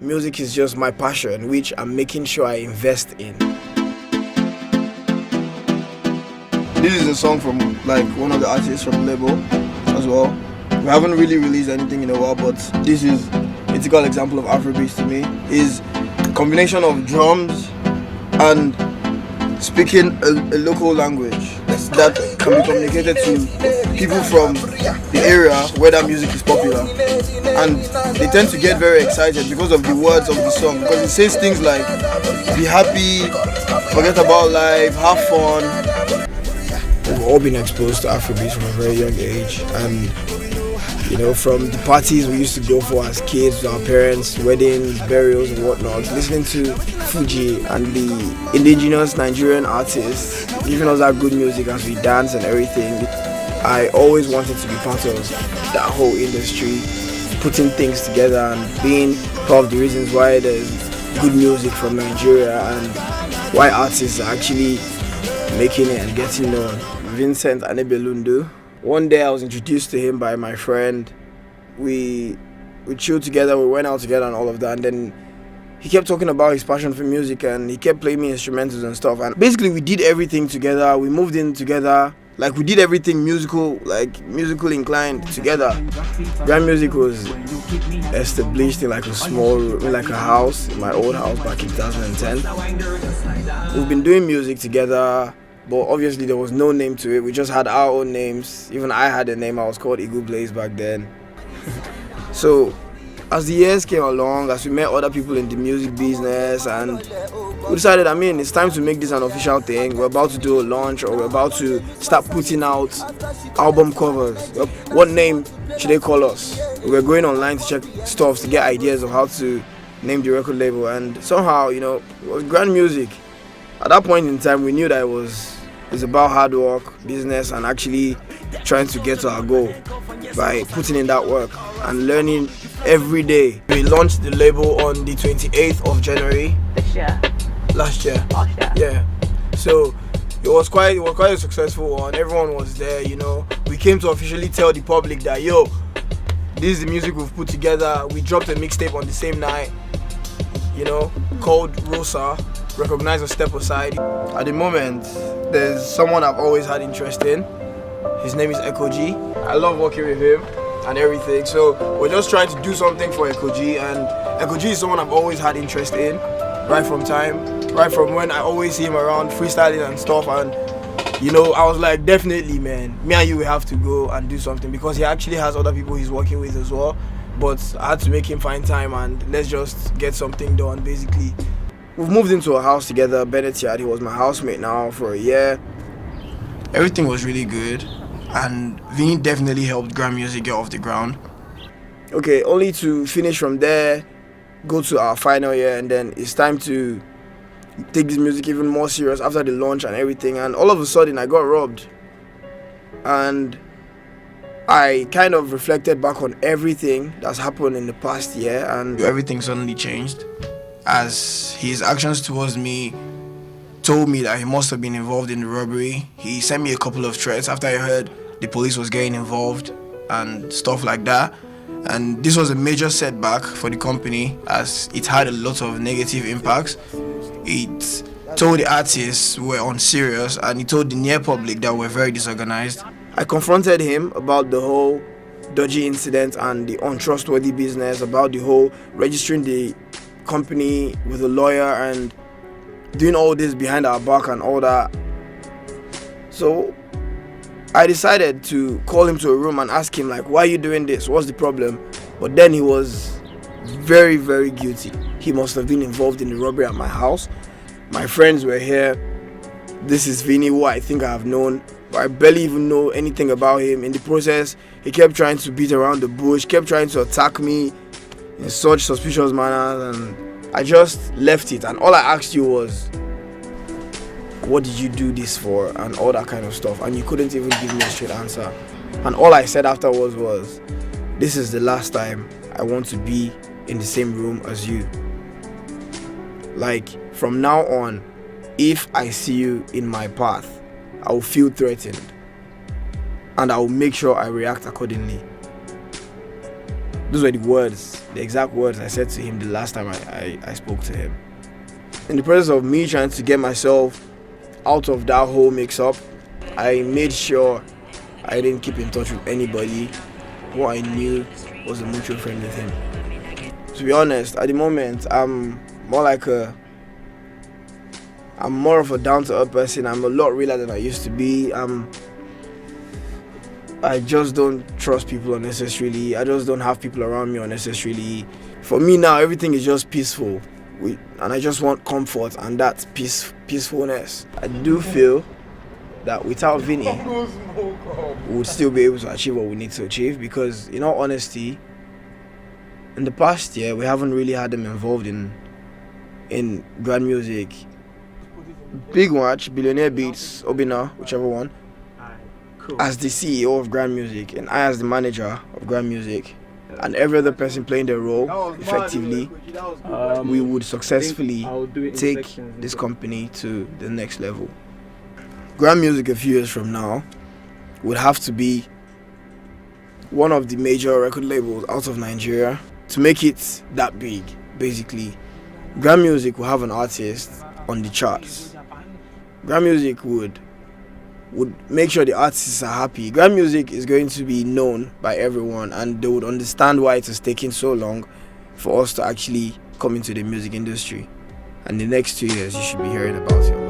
Music is just my passion, which I'm making sure I invest in. This is a song from like one of the artists from the label as well. We haven't really released anything in a while, but this is a typical example of Afrobeats to me. Is a combination of drums and speaking a local language that can be communicated to people from the area where that music is popular, and they tend to get very excited because of the words of the song, because it says things like be happy, forget about life, have fun. We've all been exposed to Afrobeats from a very young age, and you know, from the parties we used to go for as kids, with our parents, weddings, burials and whatnot, listening to Fuji and the indigenous Nigerian artists giving us that good music as we dance and everything. I always wanted to be part of that whole industry, putting things together and being part of the reasons why there's good music from Nigeria and why artists are actually making it and getting known. Vincent Anebelundu. One day I was introduced to him by my friend. We chilled together, we went out together and all of that, and then he kept talking about his passion for music and he kept playing me instrumentals and stuff, and basically we did everything together. We moved in together, like we did everything musically inclined together. Grand music was established in like a small room, in like a house, in my old house back in 2010. We've been doing music together, but obviously there was no name to it. We just had our own names. Even I had a name. I was called Eagle Blaze back then. So as the years came along, as we met other people in the music business, and we decided, it's time to make this an official thing. We're about to do a launch, or we're about to start putting out album covers. What name should they call us? We were going online to check stuff to get ideas of how to name the record label, and somehow, it was Grand Music. At that point in time, we knew that it's about hard work, business, and actually trying to get to our goal by putting in that work and learning every day. We launched the label on the 28th of January. Last year. Yeah. So it was quite a successful one. Everyone was there, We came to officially tell the public that, this is the music we've put together. We dropped a mixtape on the same night, called Rosa, Recognize or Step Aside. At the moment, there's someone I've always had interest in. His name is Echo G. I love working with him and everything. So we're just trying to do something for Echo G, and Echo G is someone I've always had interest in, right from when I always see him around freestyling and stuff. And I was like, definitely, man, me and you will have to go and do something, because he actually has other people he's working with as well. But I had to make him find time, and let's just get something done, basically. We've moved into a house together, Bennett Yard. He was my housemate now for a year. Everything was really good, and Vinny definitely helped Grand Music get off the ground. Okay, only to finish from there, go to our final year, and then it's time to take this music even more serious after the launch and everything. And all of a sudden, I got robbed. And I kind of reflected back on everything that's happened in the past year, and everything suddenly changed, as his actions towards me told me that he must have been involved in the robbery. He sent me a couple of threats after I heard the police was getting involved and stuff like that. And this was a major setback for the company, as it had a lot of negative impacts. It told the artists we were unserious, and it told the near public that we're very disorganized. I confronted him about the whole dodgy incident and the untrustworthy business, about the whole registering the company with a lawyer and doing all this behind our back and all that. So I decided to call him to a room and ask him, like, why are you doing this? What's the problem? But then he was very, very guilty. He must have been involved in the robbery at my house. My friends were here. This is Vinny, who I think I have known, but I barely even know anything about him. In the process, he kept trying to beat around the bush, kept trying to attack me in such suspicious manners, and I just left it. And all I asked you was, what did you do this for, and all that kind of stuff, and you couldn't even give me a straight answer. And all I said afterwards was, this is the last time I want to be in the same room as you. Like, from now on, if I see you in my path, I will feel threatened, and I will make sure I react accordingly. Those were the exact words I said to him the last time I spoke to him. In the process of me trying to get myself out of that whole mix-up, I made sure I didn't keep in touch with anybody who I knew was a mutual friend with him. To be honest, at the moment, I'm more of a down-to-earth person. I'm a lot realer than I used to be. I just don't trust people unnecessarily. I just don't have people around me unnecessarily. For me now, everything is just peaceful, and I just want comfort and that peacefulness. I do feel that without Vinny, we would still be able to achieve what we need to achieve, because in all honesty, in the past year, we haven't really had them involved in grand music. Big Watch, Billionaire Beats, Obina, whichever one, as the CEO of grand music, and I as the manager of grand music, and every other person playing their role effectively, we would successfully take this company to the next level. Grand music a few years from now would have to be one of the major record labels out of Nigeria to make it that big. Basically, grand music will have an artist on the charts. Grand music would make sure the artists are happy. Grand music is going to be known by everyone, and they would understand why it has taken so long for us to actually come into the music industry. And the next 2 years, you should be hearing about it.